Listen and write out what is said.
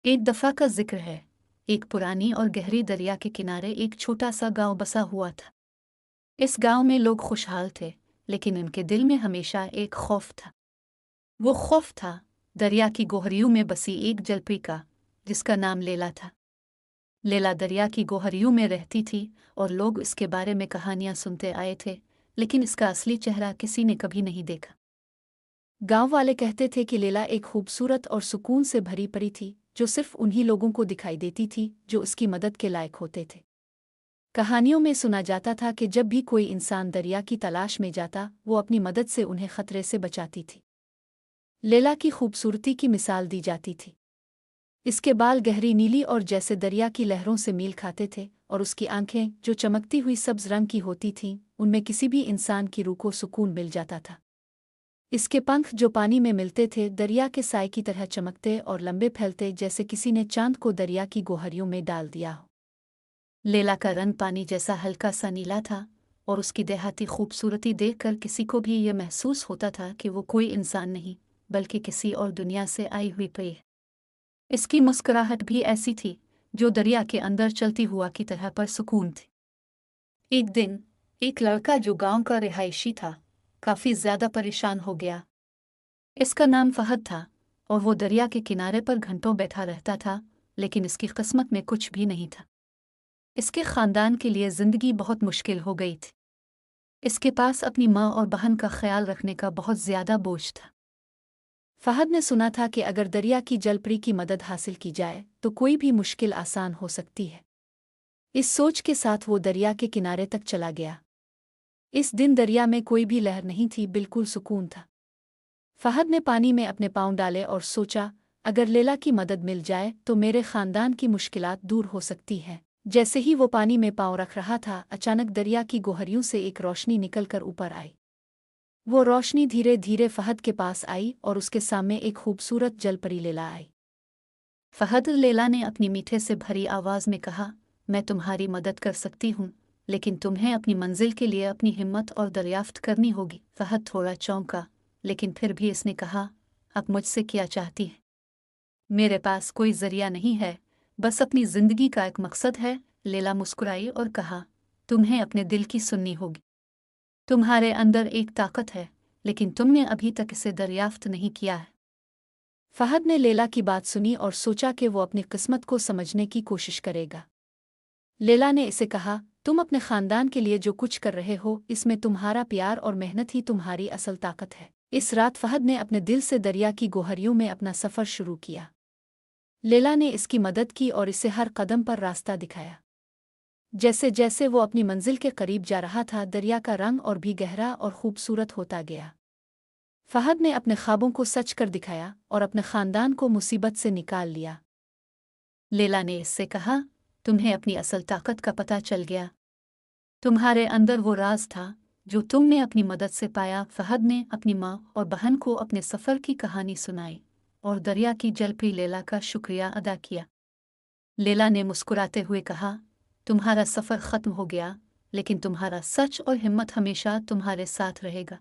एक दफा का जिक्र है। एक पुरानी और गहरी दरिया के किनारे एक छोटा सा गांव बसा हुआ था। इस गांव में लोग खुशहाल थे, लेकिन उनके दिल में हमेशा एक खौफ था। वो खौफ था दरिया की गोहरियों में बसी एक जलपरी का, जिसका नाम लेला था। लेला दरिया की गोहरियों में रहती थी और लोग इसके बारे में कहानियां सुनते आए थे, लेकिन इसका असली चेहरा किसी ने कभी नहीं देखा। गांव वाले कहते थे कि लेला एक खूबसूरत और सुकून से भरी परी थी, जो सिर्फ उन्हीं लोगों को दिखाई देती थी जो उसकी मदद के लायक होते थे। कहानियों में सुना जाता था कि जब भी कोई इंसान दरिया की तलाश में जाता, वो अपनी मदद से उन्हें खतरे से बचाती थी। लेला की खूबसूरती की मिसाल दी जाती थी। इसके बाल गहरी नीली और जैसे दरिया की लहरों से मेल खाते थे, और उसकी आंखें जो चमकती हुई सब्ज रंग की होती थीं, उनमें किसी भी इंसान की रूह को सुकून मिल जाता था। इसके पंख जो पानी में मिलते थे, दरिया के साए की तरह चमकते और लंबे फैलते, जैसे किसी ने चांद को दरिया की गोहरियों में डाल दिया हो। लेला का रंग पानी जैसा हल्का सा नीला था, और उसकी देहाती खूबसूरती देखकर किसी को भी यह महसूस होता था कि वो कोई इंसान नहीं, बल्कि किसी और दुनिया से आई हुई परी है। इसकी मुस्कुराहट भी ऐसी थी, जो दरिया के अंदर चलती हुआ की तरह पर सुकून थी। एक दिन एक लड़का जो गांव का रिहायशी था, काफी ज्यादा परेशान हो गया। इसका नाम फहद था, और वो दरिया के किनारे पर घंटों बैठा रहता था, लेकिन इसकी किस्मत में कुछ भी नहीं था। इसके खानदान के लिए जिंदगी बहुत मुश्किल हो गई थी। इसके पास अपनी माँ और बहन का ख्याल रखने का बहुत ज्यादा बोझ था। फहद ने सुना था कि अगर दरिया की जलपरी की मदद हासिल की जाए तो कोई भी मुश्किल आसान हो सकती है। इस सोच के साथ वो दरिया के किनारे तक चला गया। इस दिन दरिया में कोई भी लहर नहीं थी, बिल्कुल सुकून था। फहद ने पानी में अपने पाँव डाले और सोचा, अगर लेला की मदद मिल जाए तो मेरे खानदान की मुश्किलात दूर हो सकती हैं। जैसे ही वो पानी में पाँव रख रहा था, अचानक दरिया की गोहरियों से एक रोशनी निकलकर ऊपर आई। वो रोशनी धीरे धीरे फहद के पास आई और उसके सामने एक खूबसूरत जलपरी लेला आई। फहद लेला ने अपनी मीठे से भरी आवाज में कहा, मैं तुम्हारी मदद कर सकती हूँ, लेकिन तुम्हें अपनी मंजिल के लिए अपनी हिम्मत और दरियाफ्त करनी होगी। फहद थोड़ा चौंका, लेकिन फिर भी इसने कहा, अब मुझसे क्या चाहती है? मेरे पास कोई जरिया नहीं है, बस अपनी जिंदगी का एक मकसद है। लेला मुस्कुराई और कहा, तुम्हें अपने दिल की सुननी होगी। तुम्हारे अंदर एक ताकत है, लेकिन तुमने अभी तक इसे दरियाफ्त नहीं किया है। फहद ने लेला की बात सुनी और सोचा कि वो अपनी किस्मत को समझने की कोशिश करेगा। लेला ने इसे कहा, तुम अपने खानदान के लिए जो कुछ कर रहे हो, इसमें तुम्हारा प्यार और मेहनत ही तुम्हारी असल ताकत है। इस रात फहद ने अपने दिल से दरिया की गोहरियों में अपना सफ़र शुरू किया। लेला ने इसकी मदद की और इसे हर कदम पर रास्ता दिखाया। जैसे जैसे वो अपनी मंजिल के करीब जा रहा था, दरिया का रंग और भी गहरा और खूबसूरत होता गया। फहद ने अपने ख्वाबों को सच कर दिखाया और अपने खानदान को मुसीबत से निकाल लिया। लेला ने इससे कहा, तुम्हें अपनी असल ताकत का पता चल गया। तुम्हारे अंदर वो राज था जो तुमने अपनी मदद से पाया। फहद ने अपनी माँ और बहन को अपने सफ़र की कहानी सुनाई और दरिया की जलपरी लेला का शुक्रिया अदा किया। लेला ने मुस्कुराते हुए कहा, तुम्हारा सफ़र ख़त्म हो गया, लेकिन तुम्हारा सच और हिम्मत हमेशा तुम्हारे साथ रहेगा।